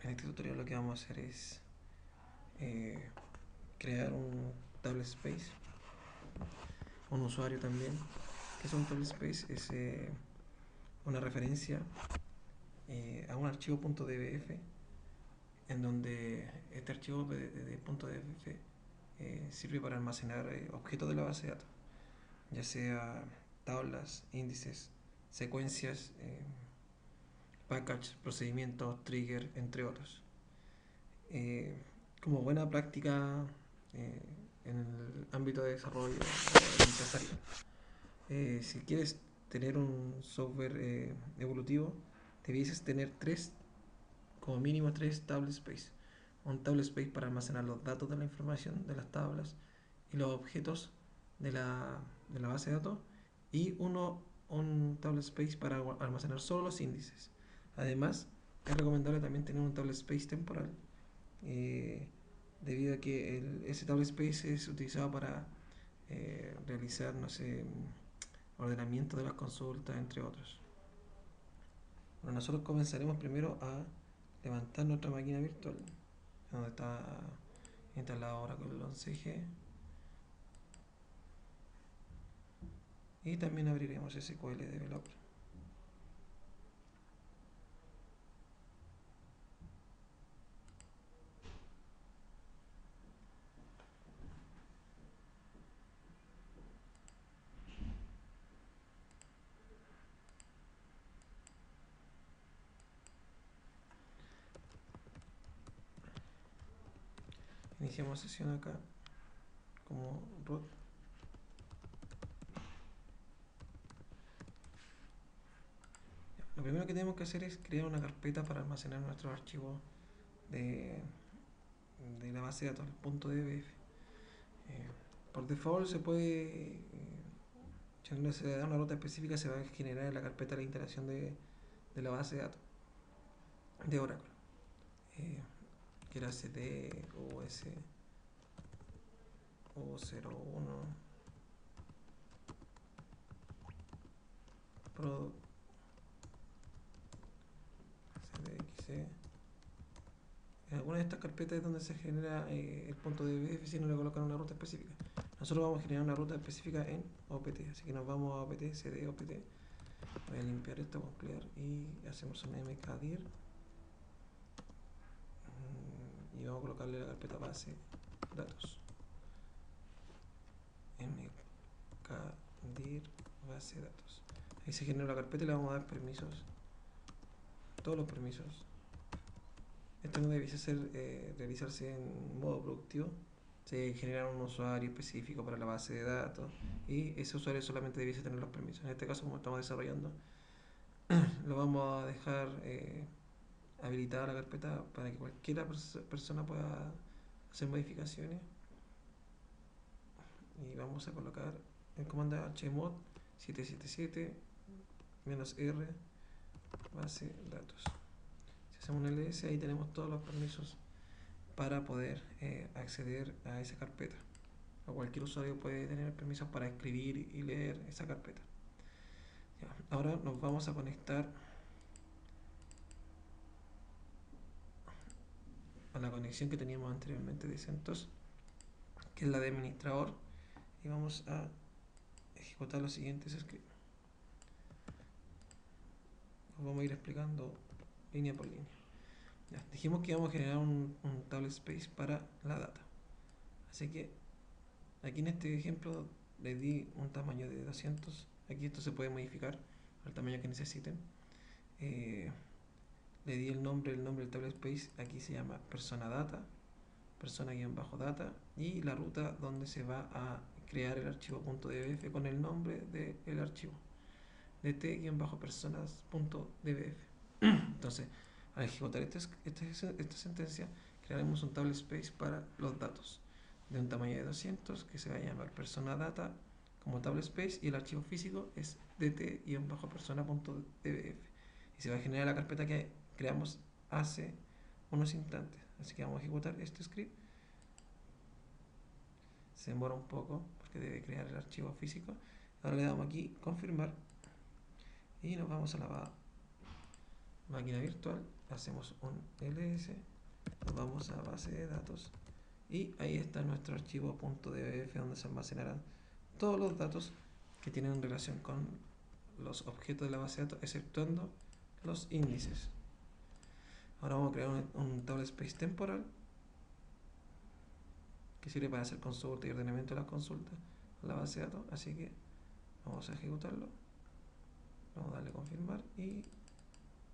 En este tutorial lo que vamos a hacer es eh, crear un table space, un usuario también. ¿Qué es un table space? Es una referencia a un archivo .dbf en donde este archivo de .dbf sirve para almacenar objetos de la base de datos, ya sea tablas, índices, secuencias, package, procedimientos, trigger, entre otros. Eh, Como buena práctica eh, en el ámbito de desarrollo empresarial. Si quieres tener un software evolutivo, debieses tener como mínimo tres table space. Un table space para almacenar los datos de la información de las tablas y los objetos de la base de datos, y un table space para almacenar solo los índices. Además, es recomendable también tener un table space temporal, eh, debido a que ese table space es utilizado para realizar, no sé, ordenamiento de las consultas, entre otros. Bueno, nosotros comenzaremos primero a levantar nuestra máquina virtual, donde está instalado ahora con el 11G, y también abriremos SQL Developer. Iniciamos sesión acá como root. Lo primero que tenemos que hacer es crear una carpeta para almacenar nuestros archivos de, de la base de datos, el .dbf. Por default se puede, si no se da una ruta específica, se va a generar en la carpeta la instalación de la base de datos de Oracle, eh, que era cd os o01 product cdxe. En alguna de estas carpetas es donde se genera el punto de BF si no le colocan una ruta específica. Nosotros vamos a generar una ruta específica en opt, así que nos vamos a opt, cd opt. Voy a limpiar esto con clear y hacemos un mkdir y vamos a colocarle la carpeta base datos. Mkdir base datos. Ahí se genera la carpeta y le vamos a dar permisos, todos los permisos. Esto no debiese realizarse en modo productivo. Se genera un usuario específico para la base de datos y ese usuario solamente debiese tener los permisos. En este caso, como estamos desarrollando, lo vamos a dejar habilitada la carpeta para que cualquier persona pueda hacer modificaciones. Y vamos a colocar el comando chmod 777 -r base datos. Si hacemos un ls, ahí tenemos todos los permisos para poder acceder a esa carpeta. O cualquier usuario puede tener permisos para escribir y leer esa carpeta. Ya, ahora nos vamos a conectar a la conexión que teníamos anteriormente de CentOS, que es la de administrador, y vamos a ejecutar los siguientes scripts. Los vamos a ir explicando línea por línea. Ya, dijimos que íbamos a generar un table space para la data, así que aquí en este ejemplo le di un tamaño de 200. Aquí esto se puede modificar al tamaño que necesiten. Le di el nombre del table space, aquí se llama persona data, persona-data, y la ruta donde se va a crear el archivo .dbf con el nombre del archivo, dt-personas.dbf. Entonces, al ejecutar esta sentencia, crearemos un table space para los datos de un tamaño de 200 que se va a llamar persona data como table space, y el archivo físico es dt-persona.dbf, y se va a generar la carpeta que creamos hace unos instantes. Así que vamos a ejecutar este script. Se demora un poco porque debe crear el archivo físico. Ahora le damos aquí confirmar y nos vamos a la máquina virtual, hacemos un ls, nos vamos a base de datos y ahí está nuestro archivo .dbf donde se almacenarán todos los datos que tienen relación con los objetos de la base de datos, exceptuando los índices. Ahora vamos a crear un table space temporal que sirve para hacer consulta y ordenamiento de las consultas a la base de datos, así que vamos a ejecutarlo, vamos a darle a confirmar y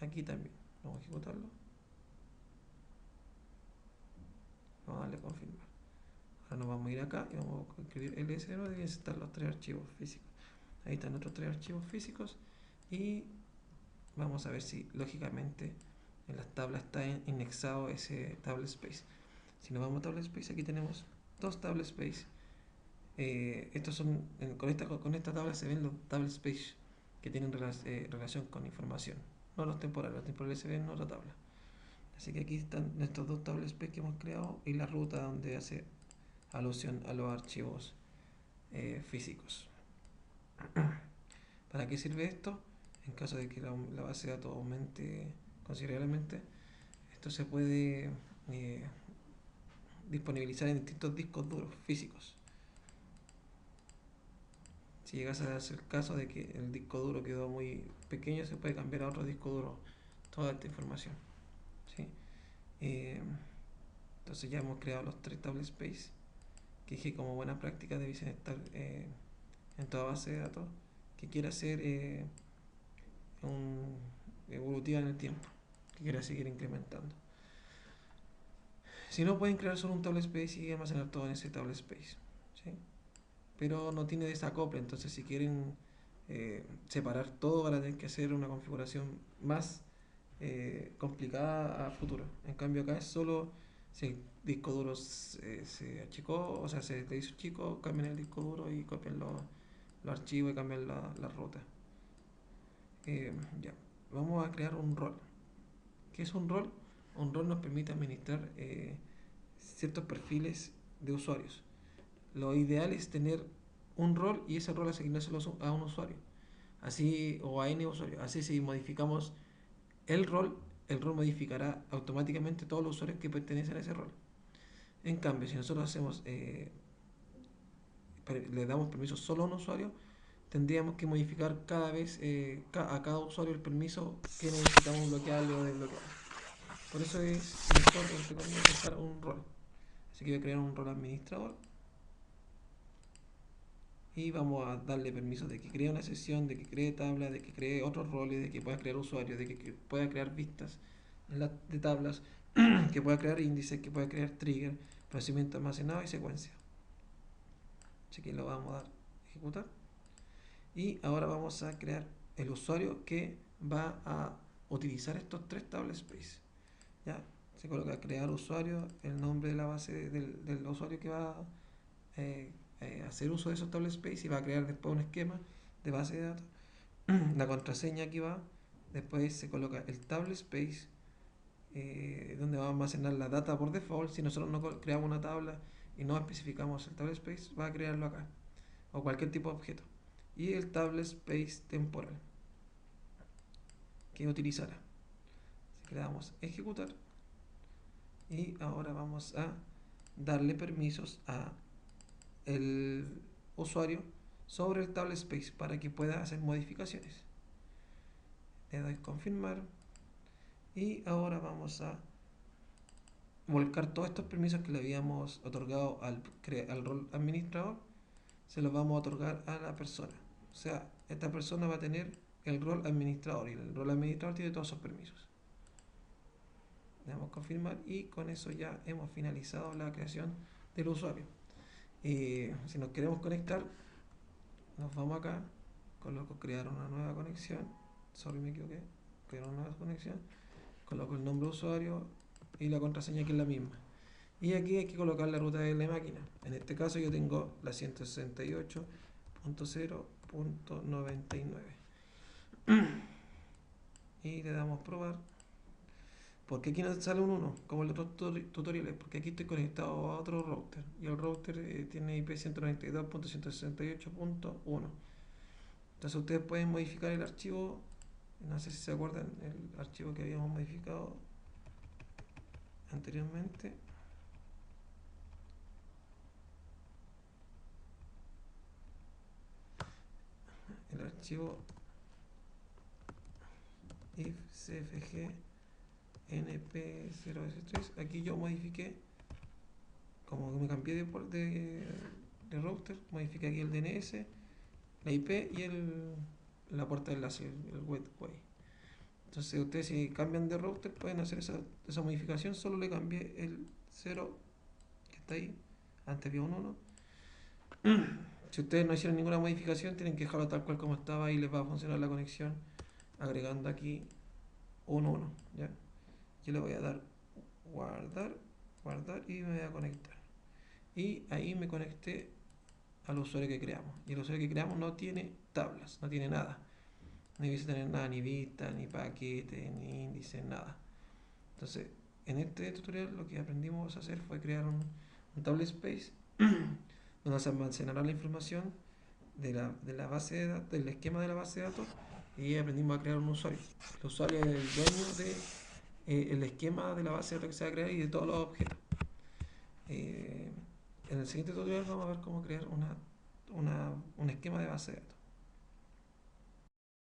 aquí también vamos a ejecutarlo, vamos a darle a confirmar. Ahora nos vamos a ir acá y vamos a escribir ls0 y insertar los 3 archivos físicos. Ahí están nuestros 3 archivos físicos y vamos a ver si lógicamente en las tablas está indexado ese table space. Si nos vamos a table space, aquí tenemos 2 table space. Estos son con esta tabla se ven los table space que tienen relación con información, no los temporales se ven en otra tabla. Así que aquí están nuestros 2 table space que hemos creado y la ruta donde hace alusión a los archivos físicos. ¿Para qué sirve esto? En caso de que la base de datos aumente considerablemente, esto se puede disponibilizar en distintos discos duros físicos. Si llegase a darse el caso de que el disco duro quedó muy pequeño, se puede cambiar a otro disco duro toda esta información, ¿sí? Entonces ya hemos creado los 3 table space que dije como buena práctica debiesen estar en toda base de datos que quiera ser evolutiva en el tiempo, que quiera seguir incrementando. Si no, pueden crear solo un table space y almacenar todo en ese table space, ¿sí? Pero no tiene desacople, entonces si quieren separar todo van a tener que hacer una configuración más complicada a futuro. En cambio acá es solo si el disco duro se achicó, o sea, se le hizo chico, cambian el disco duro y copian los archivos y cambian la ruta. Ya, vamos a crear un rol. ¿Qué es un rol? Un rol nos permite administrar ciertos perfiles de usuarios. Lo ideal es tener un rol y ese rol asignárselo a un usuario, así, o a n usuarios. Así, si modificamos el rol modificará automáticamente todos los usuarios que pertenecen a ese rol. En cambio, si nosotros hacemos le damos permiso solo a un usuario, tendríamos que modificar cada vez a cada usuario el permiso que necesitamos bloquearle o desbloquear. Por eso es mejor dejar un rol. Así que voy a crear un rol administrador y vamos a darle permiso de que cree una sesión, de que cree tabla, de que cree otros roles, de que pueda crear usuarios, de que pueda crear vistas de tablas, que pueda crear índices, que pueda crear trigger, procedimiento almacenado y secuencia. Así que lo vamos a dar a ejecutar. Y ahora vamos a crear el usuario que va a utilizar estos 3 table space. Ya se coloca crear usuario, el nombre de la base del usuario que va a hacer uso de esos table space y va a crear después un esquema de base de datos. La contraseña aquí va, después se coloca el table space donde va a almacenar la data por default. Si nosotros no creamos una tabla y no especificamos el table space, va a crearlo acá, o cualquier tipo de objeto. Y el table space temporal que utilizará. Así que le damos a ejecutar y ahora vamos a darle permisos a el usuario sobre el table space para que pueda hacer modificaciones. Le doy confirmar y ahora vamos a volcar todos estos permisos que le habíamos otorgado al rol administrador, se los vamos a otorgar a la persona. O sea, esta persona va a tener el rol administrador y el rol administrador tiene todos esos permisos. Le damos confirmar y con eso ya hemos finalizado la creación del usuario. Si nos queremos conectar, nos vamos acá, coloco crear una nueva conexión, me equivoqué, crear una nueva conexión, coloco el nombre de usuario y la contraseña que es la misma. Y aquí hay que colocar la ruta de la máquina. En este caso yo tengo la 168.0.99 y le damos probar. ¿Por qué aquí no sale un 1 como en los otros tutoriales? Porque aquí estoy conectado a otro router y el router tiene IP 192.168.1. Entonces ustedes pueden modificar el archivo No sé si se acuerdan el archivo que habíamos modificado anteriormente. El archivo if cfg np0s3. Aquí yo modifiqué, como me cambié de router, modifiqué aquí el DNS, la IP y la puerta de enlace, el gateway. Entonces ustedes, si cambian de router, pueden hacer esa modificación. Solo le cambié el 0 que está ahí, antes había un 1. Si ustedes no hicieron ninguna modificación, tienen que dejarlo tal cual como estaba y les va a funcionar la conexión agregando aquí un 1, ¿ya? Yo le voy a dar guardar, guardar y me voy a conectar. Y ahí me conecté al usuario que creamos. Y el usuario que creamos no tiene tablas, no tiene nada. No debiese tener nada, ni vista, ni paquete, ni índice, nada. Entonces, en este tutorial lo que aprendimos a hacer fue crear un table space donde se almacenará la información de la base de datos, del esquema de la base de datos, y aprendimos a crear un usuario. El usuario es el dueño de el esquema de la base de datos que se va a crear y de todos los objetos. En el siguiente tutorial vamos a ver cómo crear un esquema de base de datos.